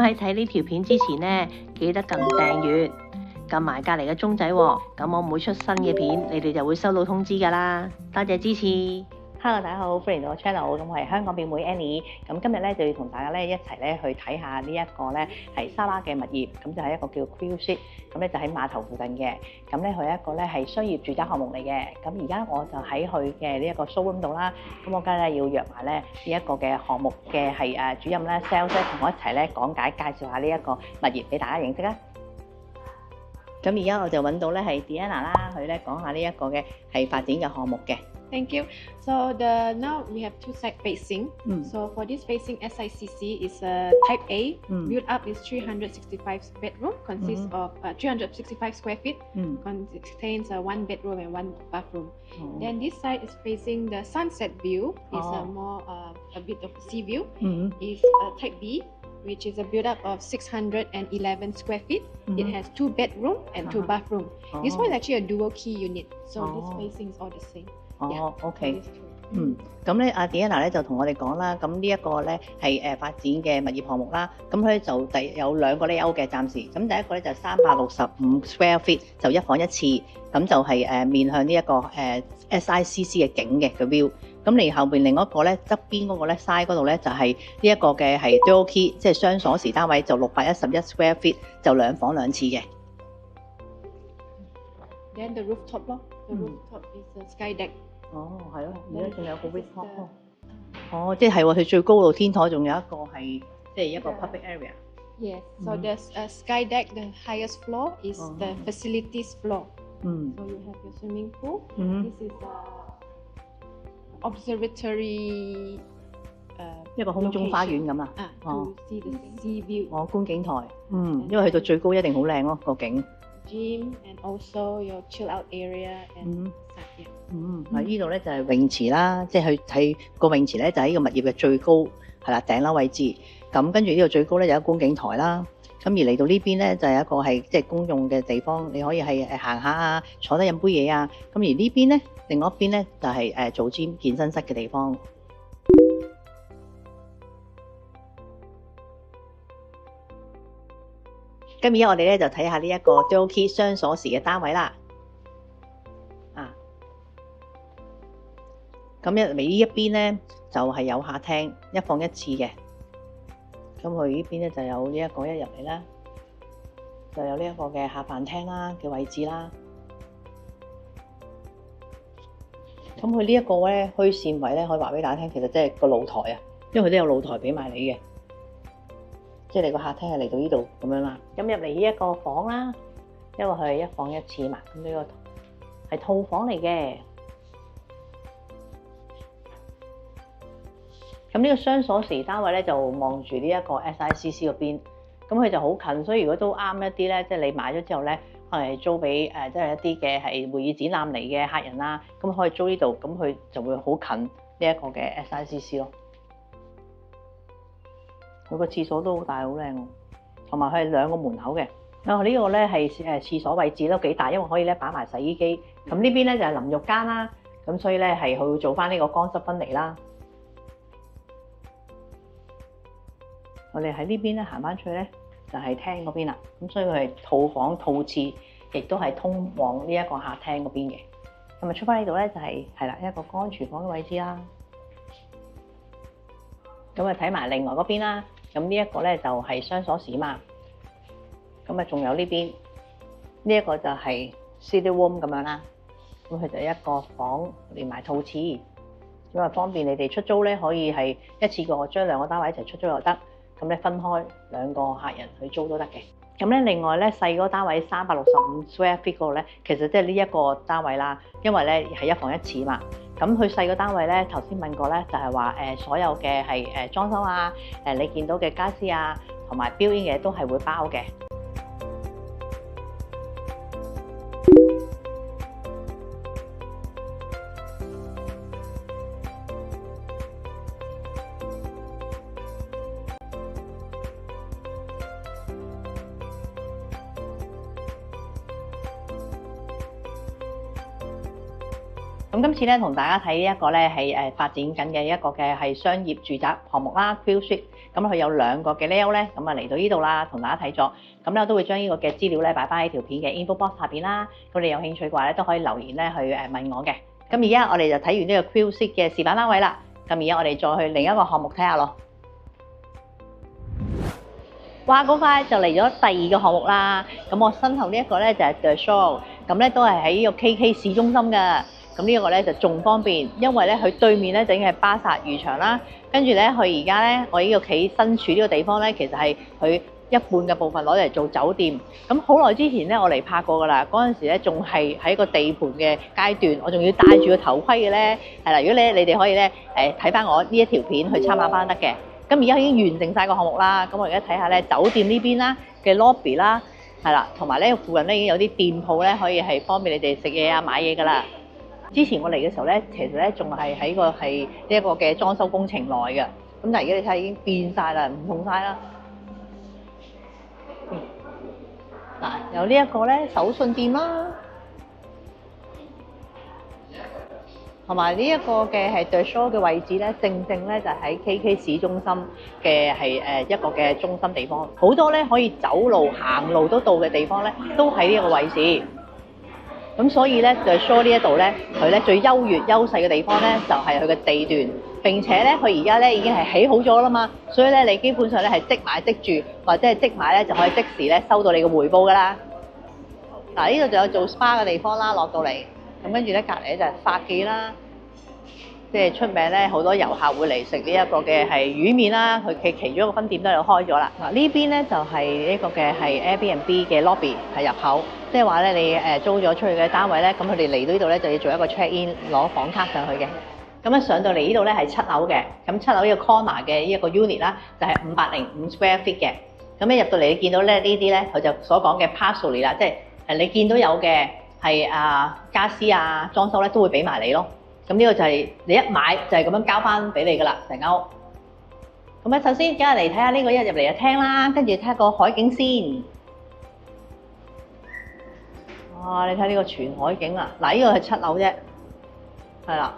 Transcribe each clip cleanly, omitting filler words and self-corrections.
喺睇呢條片之前呢，記得撳訂閱，撳埋隔離嘅鐘仔喎，咁我每出新嘅片，你哋就會收到通知㗎啦。多謝支持。Hello， 大家好，歡迎到我 channel， 咁我係香港表妹 Annie， 咁今日咧就要同大家咧一齊咧去睇下呢一個咧係沙巴嘅物業，咁就係一個叫 Quilship， 咁咧就喺碼頭附近嘅，咁咧佢係一個咧係商業住宅項目嚟嘅，咁而家我就喺佢嘅呢一個 showroom 度啦，咁我梗係要約埋咧呢一個嘅項目嘅係主任咧 sales 咧同我一齊咧講解介紹下呢一個物業俾大家認識啦。咁而家我就揾到咧係 Diana 啦，佢咧講下呢一個嘅係發展嘅項目嘅。Thank you. So now we have two side facing. So for this facing SICC is type A. Built up is 365 bedroom, consists of 365 square feet. Contains one bedroom and one bathroom. Then this side is facing the sunset view. Is a bit of sea view. Is type B, which is a build up of 611 square feet. It has two bedroom and two bathroom. This one is actually a dual key unit. So this facing is all the same. OK。咁咧，阿 Diana 咧就同我哋講啦，咁呢一個咧係發展嘅物業項目啦。咁佢就有兩個 layout 嘅暫時。咁第一個咧就365 square feet， 就一房一廁，咁就係面向呢一個SICC 嘅景嘅 view。咁嚟後邊另一個咧側邊嗰個咧 side 嗰度咧就係呢一個嘅係 dual key， 即係雙鎖匙單位，就611 square feet， 就兩房兩廁嘅。Then the rooftop 咯，the rooftop is a sky deck。係咯，而家仲有個 rooftop 咯。即係喎，佢最高度天台仲有一個係即係一個 public area。Yes, so the sky deck, the highest floor is the facilities floor. So you have your swimming pool. This is observatory. 一個空中花園咁啊。To see the sea view. 觀景台。因為去到最高一定好靚咯個景。Gym and also your chill out area and such. 呢度咧就係泳池啦，即係去睇個泳池咧就喺呢個物業嘅最高係啦頂樓位置。咁跟住呢度最高咧有一個觀景台啦。咁而嚟到呢邊咧就係一個係即係公用嘅地方，你可以係行下啊，坐低飲杯嘢啊。咁而呢邊咧，另外一邊咧就係做 gym 健身室嘅地方。咁而家我哋咧就睇下呢一個 dual key 雙鎖匙嘅單位啦。咁入嚟呢一邊咧就係有客廳，一房一廁嘅。咁佢呢邊咧就有呢一個一入嚟啦，就有呢一個嘅下飯廳啦嘅位置啦。咁佢呢一個咧虛線位咧，可以話俾大家聽，其實即係個露台啊，因為佢都有露台俾埋你嘅，即係你個客廳係嚟到呢度咁樣啦。咁入嚟呢一個房啦，因為佢係一房一廁嘛，咁呢個係套房嚟嘅。咁呢個雙鎖匙單位咧就望住呢一個 SICC 嗰邊，咁佢就好近，所以如果都啱一啲咧，即係你買咗之後咧，可能係租俾即係一啲嘅係會議展覽嚟嘅客人啦，咁可以租呢度，咁佢就會好近呢一個嘅 SICC 咯。佢個廁所都好大好靚喎，同埋佢係兩個門口嘅。呢個咧係廁所位置都幾大，因為可以咧擺埋洗衣機。咁呢邊咧就係淋浴間啦，咁所以咧係佢會做翻呢個乾濕分離啦。我哋喺呢邊咧行翻出去咧，就係廳嗰邊啦。咁所以佢係套房套廁，亦都係通往呢一個客廳嗰邊嘅。咁啊出翻呢度咧就係啦一個乾廚房嘅位置啦。咁啊睇埋另外嗰邊啦。咁呢一個咧就係雙鎖匙嘛。咁啊仲有呢邊呢一個就係 city room 咁樣啦。咁佢就一個房連埋套廁，咁啊方便你哋出租咧，可以係一次過將兩個單位一齊出租又得。咁咧分開兩個客人去租都得嘅。咁咧另外咧細嗰個單位365 square feet 嗰個咧，其實即係呢一個單位啦，因為咧係一房一廁嘛。咁佢細個單位咧，頭先問過咧，就係話所有嘅係裝修啊，你見到嘅家私啊，同埋標應嘅都係會包嘅。咁今次咧同大家睇呢一個咧係發展緊嘅一個嘅係商業住宅項目啦 ，Quilship。咁佢有2個嘅 layout 咧，咁啊嚟到呢度啦，同大家睇咗。咁咧我都會將呢個嘅資料咧擺翻喺條片嘅 info box 下邊啦。咁你有興趣嘅話咧，都可以留言咧去問我嘅。咁而家我哋就睇完呢個 QC 嘅示範單位啦。咁而家我哋再去另一個項目睇下咯。哇！嗰塊就嚟咗第2個項目啦。咁我身後呢一個咧就係 The Shore， 咁咧都係喺呢個 KK 市中心㗎。咁呢一個咧就仲方便，因為咧佢對面咧就已經係巴剎漁場啦。跟住咧佢而家咧我呢個企身處呢個地方咧，其實係佢一半嘅部分攞嚟做酒店。咁好耐之前咧我嚟拍過㗎啦，嗰陣時咧仲係喺個地盤嘅階段，我仲要戴住個頭盔嘅咧。係啦，如果你哋可以咧睇翻我呢一條片去參考翻得嘅。咁而家已經完成晒個項目啦。咁我而家睇下咧酒店呢邊啦嘅 lobby 啦，係啦，同埋咧附近咧已經有啲店鋪咧可以係方便你哋食嘢啊買嘢㗎啦。之前我嚟嘅時候咧，其實咧仲係喺個係呢一個嘅裝修工程內嘅。咁但係而家你睇已經變晒啦，唔同晒啦。嗱，有呢一個咧手信店啦，同埋呢一個嘅係 The Shore 嘅位置咧，正咧就喺 KK 市中心嘅係一個嘅中心地方，好多咧可以走路行路都到嘅地方咧，都喺呢一個位置。咁所以咧 The Shore 呢一度咧，佢咧最優勢嘅地方咧，就係佢嘅地段。並且咧，佢而家咧已經係起好咗啦嘛，所以咧你基本上咧係即買即住，或者係即買咧就可以即時咧收到你嘅回報㗎啦。嗱，呢度就有做 SPA 嘅地方啦，落到嚟。咁跟住咧隔離咧就係髮記啦，即係出名咧好多遊客會嚟食呢一個嘅係魚麵啦。佢其中一個分店都有開咗啦。嗱，呢邊咧就係呢個嘅係 Airbnb 嘅 lobby 係入口，即係話咧你租咗出去嘅單位咧，咁佢哋嚟到呢度咧就要做一個 check in 攞房卡上去嘅。咁上到嚟呢度咧係7樓嘅，咁7樓呢個 corner 嘅呢一個 unit 啦，就係505 square feet 嘅。咁一入到嚟你見到咧呢啲咧，佢就所講嘅 parcel 啦，即係你見到有嘅係家私啊裝修咧都會俾埋你咯。咁呢個就係你一買就係咁樣交翻俾你噶啦，成間屋。咁首先梗係嚟睇下呢個一入嚟就廳啦，跟住睇下個海景先。哇！你睇呢個全海景啊！嗱，呢個係7樓啫，係啦。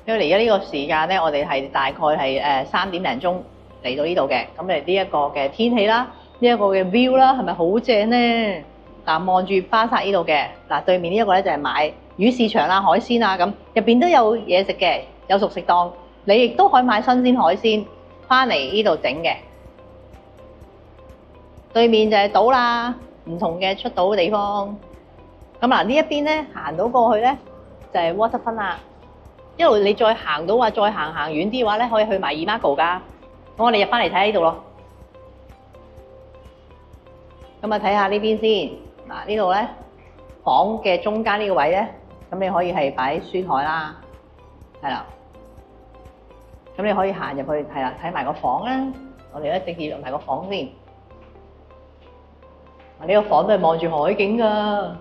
因為而家呢個時間咧，我哋係大概係3點零鐘嚟到呢度嘅。咁呢一個嘅天氣啦，呢一個嘅 view 啦，係咪好正咧？嗱，望住巴剎呢度嘅，嗱對面呢一個咧就係買魚市場啦、海鮮啊咁，入邊都有嘢食嘅，有熟食檔，你亦都可以買新鮮海鮮翻嚟呢度整嘅。對面就係島啦，唔同嘅出島嘅地方。咁嗱呢一邊咧行到過去咧就係 waterfront 啦。一路你再行到再行遠啲嘅話咧，可以去埋 Imago 噶。咁我哋入翻嚟睇下呢度咯。咁睇下呢邊先。嗱，呢度咧房嘅中間呢個位咧，咁你可以係擺書台啦，係啦。咁你可以行入去係啦，睇埋個房啦。我哋咧直接入埋個房先。呢個房都係望住海景噶。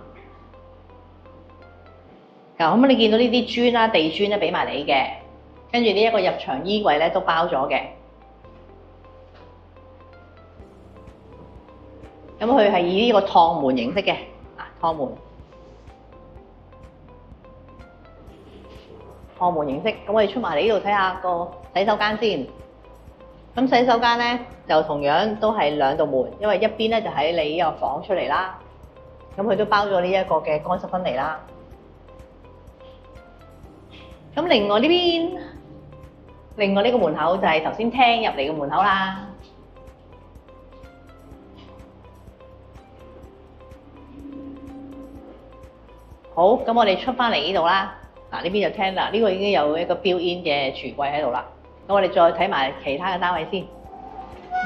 咁你見到呢啲磚啦、地磚咧俾埋你嘅，跟住呢一個入場衣櫃咧都包咗嘅。咁佢係以呢個趟門形式嘅，趟門形式。咁我哋出埋嚟呢度睇下個洗手間先。咁洗手間咧就同樣都係2道門，因為一邊咧就喺你呢個房出嚟啦。咁佢都包咗呢一個嘅乾濕分離啦。咁另外呢邊，另外呢個門口就係頭先廳入嚟嘅門口啦。好，咁我哋出翻嚟呢度啦。嗱，呢邊就廳啦，呢個已經有一個 built-in 嘅櫥櫃喺度啦。咁我哋再睇埋其他嘅單位先。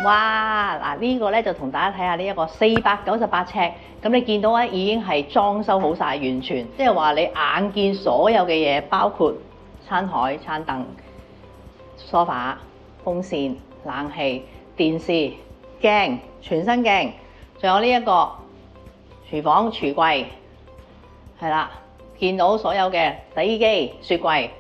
哇！嗱，呢個咧就同大家睇下呢一個498尺。咁你見到咧已經係裝修好晒，完全即係話你眼見所有嘅嘢，包括餐台、餐凳、梳化、風扇、冷氣、電視、鏡、全身鏡，仲有呢一個廚房櫥櫃，係啦，見到所有嘅洗衣機、雪櫃，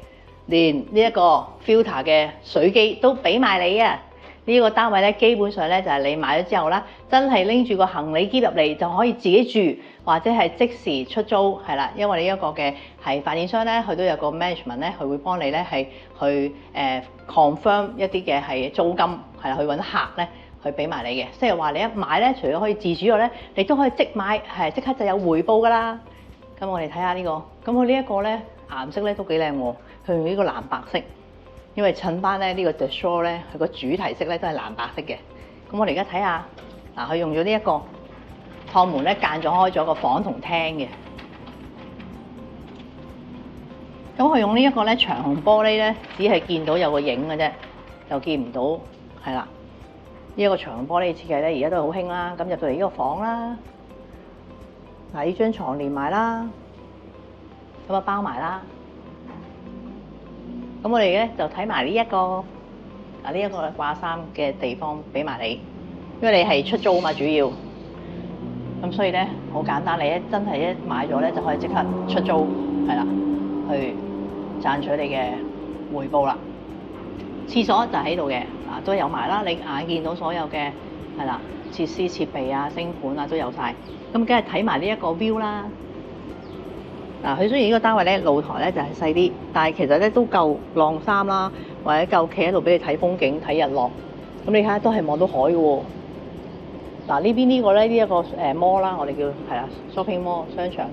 連呢一個 filter 嘅水機都俾埋你啊！呢個單位咧，基本上咧就係你買咗之後啦，真係拎住個行李篋入嚟就可以自己住，或者係即時出租，係啦。因為你一個嘅係發展商咧，佢都有個 management 咧，佢會幫你咧係去confirm 一啲嘅係租金，係啦，去揾客咧去俾埋你嘅。即係話你一買咧，除咗可以自住之外咧，你都可以即買，係即刻就有回報㗎啦。咁我哋睇下呢個，咁佢呢一個咧顏色咧都幾靚喎，佢用呢個藍白色。因為襯翻咧呢個 The Shore 咧，佢個主題色咧都係藍白色嘅。咁我哋而家睇下，嗱佢用咗呢一個趟門咧間咗開咗個房同廳嘅。咁佢用呢一個咧長虹玻璃咧，只係見到有個影嘅啫，就見唔到係啦。呢一個長虹玻璃設計咧，而家都好興啦。咁入到嚟呢個房啦，嗱呢張床連埋啦，咁啊包埋啦。咁我哋咧就睇埋呢一個呢一個掛衫嘅地方俾埋你，因為你係出租嘛主要，咁所以咧好簡單，你一真係一買咗咧就可以即刻出租，係啦，去賺取你嘅回報啦。廁所就喺度嘅，都有埋啦，你眼見到所有嘅係啦設施設備啊、升盤啊都有晒，咁梗係睇埋呢一個 view 啦。嗱，佢雖然呢個單位咧露台咧就係細啲，但係其實咧都夠晾衫啦，或者夠企喺度俾你睇風景、睇日落。咁你睇下都係望到海嘅喎。嗱呢邊呢個咧呢一個mall啦，我哋叫係啦 shopping mall 商場。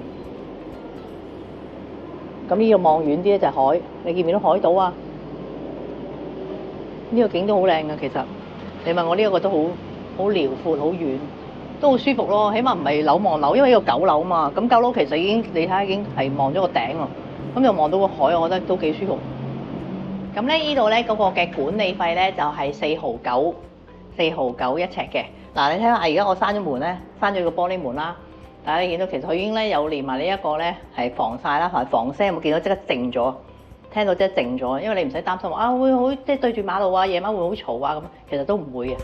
咁呢個望遠啲咧就係海，你見唔見到海島啊？呢個景都好靚嘅，其實你問我呢一個都好遼闊、好遠。都好舒服咯，起碼唔係樓望樓，因為呢個9樓嘛，咁9樓其實已經你睇下已經係望咗個頂咯，咁又望到個海，我覺得都幾舒服。咁咧呢度咧嗰個嘅管理費咧就係4毫9一尺嘅。嗱你睇下而家我閂咗門咧，閂咗個玻璃門啦，大家你見到其實佢已經咧有連埋呢一個咧係防曬啦，同埋防聲，有冇見到即刻靜咗？聽到即係靜咗，因為你唔使擔心話會好即係對住馬路啊，夜晚會好嘈啊咁，其實都唔會嘅。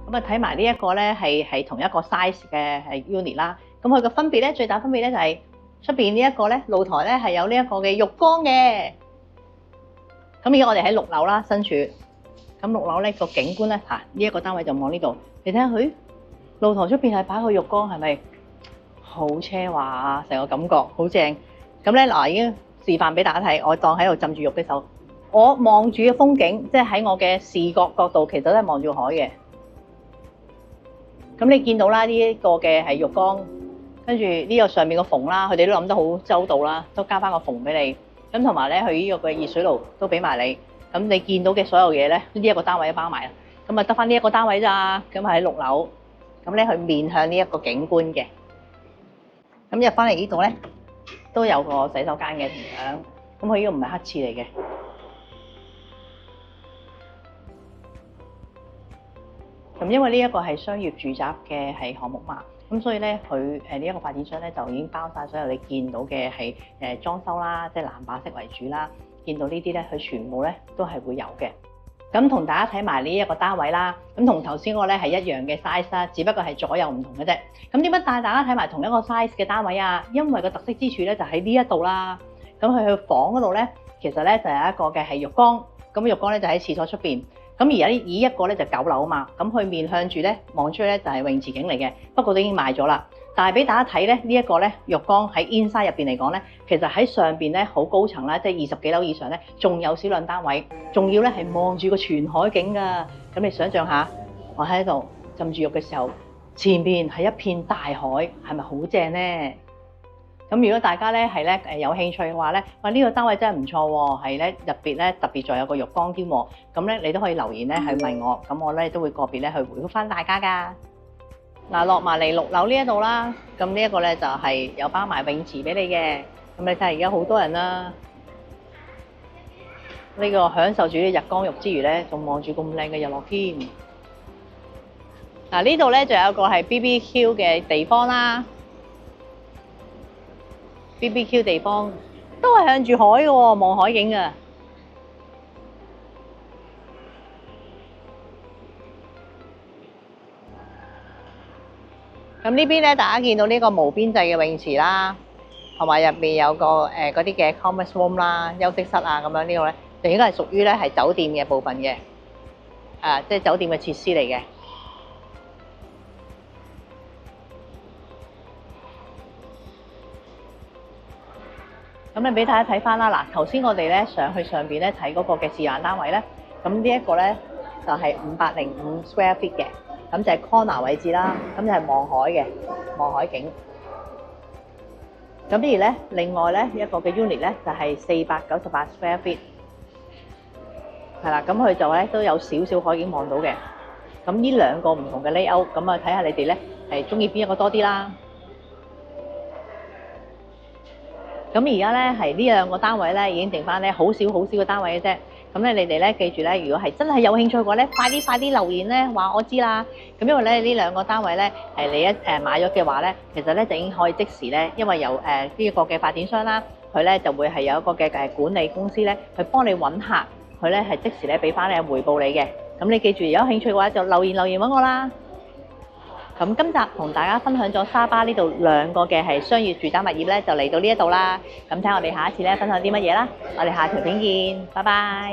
咁啊睇埋呢一個咧係同一個 size 嘅係 unit 啦。咁佢個分別咧最大分別咧就係出邊呢一個咧露台咧係有呢一個嘅浴缸嘅。咁而家我哋喺6樓啦，身處。咁6樓咧個景觀咧呢一個單位就望呢度。你睇下佢露台出邊係擺個浴缸，係咪好奢華啊？成個感覺好正。咁咧嗱已經示範俾大家睇，我當喺度浸住浴嘅時候，我望住嘅風景，即係喺我嘅視覺角度，其實都係望住海嘅。咁你見到啦，呢一個嘅係浴缸，跟住呢個上面個縫啦，佢哋都諗得好周到啦，都加翻個縫俾你。咁同埋咧，佢呢個嘅熱水爐都俾埋你。咁你見到嘅所有嘢咧，呢一個單位都包埋啦。咁啊得翻呢一個單位咋？咁喺6樓。咁咧佢面向呢一個景觀嘅。咁入翻嚟呢度咧，都有個洗手間嘅同樣。咁佢呢個唔係黑廁嚟嘅。咁因為呢一個係商業住宅嘅係項目嘛，咁所以咧佢呢一個發展商咧就已經包晒所有你見到嘅係裝修啦，即係藍白色為主啦。見到呢啲咧，佢全部咧都係會有嘅。咁同大家睇埋呢一個單位啦，咁同頭先嗰個咧係一樣嘅 size 啦，只不過係左右唔同嘅啫。咁點解帶大家睇埋同一個 size 嘅單位啊？因為個特色之處咧就喺呢一度啦。咁佢去房嗰度咧，其實咧就有一個嘅係浴缸，咁浴缸咧就喺廁所出邊。咁而家呢一個咧就9樓啊嘛，咁佢面向住咧望出去咧就係泳池景嚟嘅，不過都已經賣咗啦。但係俾大家睇咧呢一個咧浴缸喺 inside 入邊嚟講咧，其實喺上邊咧好高層啦，即係20幾樓以上咧，仲有少量單位，仲要咧係望住個全海景㗎。咁你想象下，我喺度浸住浴嘅時候，前邊係一片大海，係咪好正咧？咁如果大家咧係咧有興趣嘅話咧，哇呢個單位真係唔錯喎，係咧入邊咧特別仲有個浴缸添喎。咁咧你都可以留言咧去問我，咁我咧都會個別咧去回覆翻大家㗎。嗱落埋嚟6樓呢一度啦，咁呢一個咧就係有包埋泳池俾你嘅。咁你睇下而家好多人啦，呢個享受住啲日光浴之餘咧，仲望住咁靚嘅日落添。嗱呢度咧仲有一個係 BBQ 嘅地方啦。BBQ 地方都係向住海嘅喎，望海景嘅。咁呢邊咧，大家見到呢個無邊際嘅泳池啦，同埋入面有個嗰啲嘅 conference room 啦、休息室啊咁樣，呢個咧就應該係屬於咧係酒店嘅部分嘅，即係酒店嘅設施嚟嘅。咁你俾大家睇翻啦，嗱，頭先我哋咧上去上邊咧睇嗰個嘅示範單位咧，咁呢一個咧就係505 square feet 嘅，咁就係 corner 位置啦，咁就係望海嘅，望海景。咁而咧另外咧一個嘅 unit 咧就係498 square feet， 係啦，咁佢就咧都有少少海景望到嘅。咁呢兩個唔同嘅 layout， 咁啊睇下你哋咧係中意邊一個多啲啦。咁而家咧係呢兩個單位咧已經剩翻咧好少嘅單位嘅啫。咁咧你哋咧記住咧，如果係真係有興趣嘅話咧，快啲留言咧話我知啦。咁因為咧呢兩個單位咧係你一買咗嘅話咧，其實咧就已經可以即時咧，因為由呢一個嘅發展商啦，佢咧就會係有一個嘅管理公司咧去幫你揾客，佢咧係即時咧俾翻你回報你嘅。咁你記住，有興趣嘅話就留言揾我啦。咁今集同大家分享咗沙巴呢度兩個嘅係商業住宅物業咧，就嚟到呢一度啦。咁睇我哋下一次咧分享啲乜嘢啦。我哋下條片見，拜拜。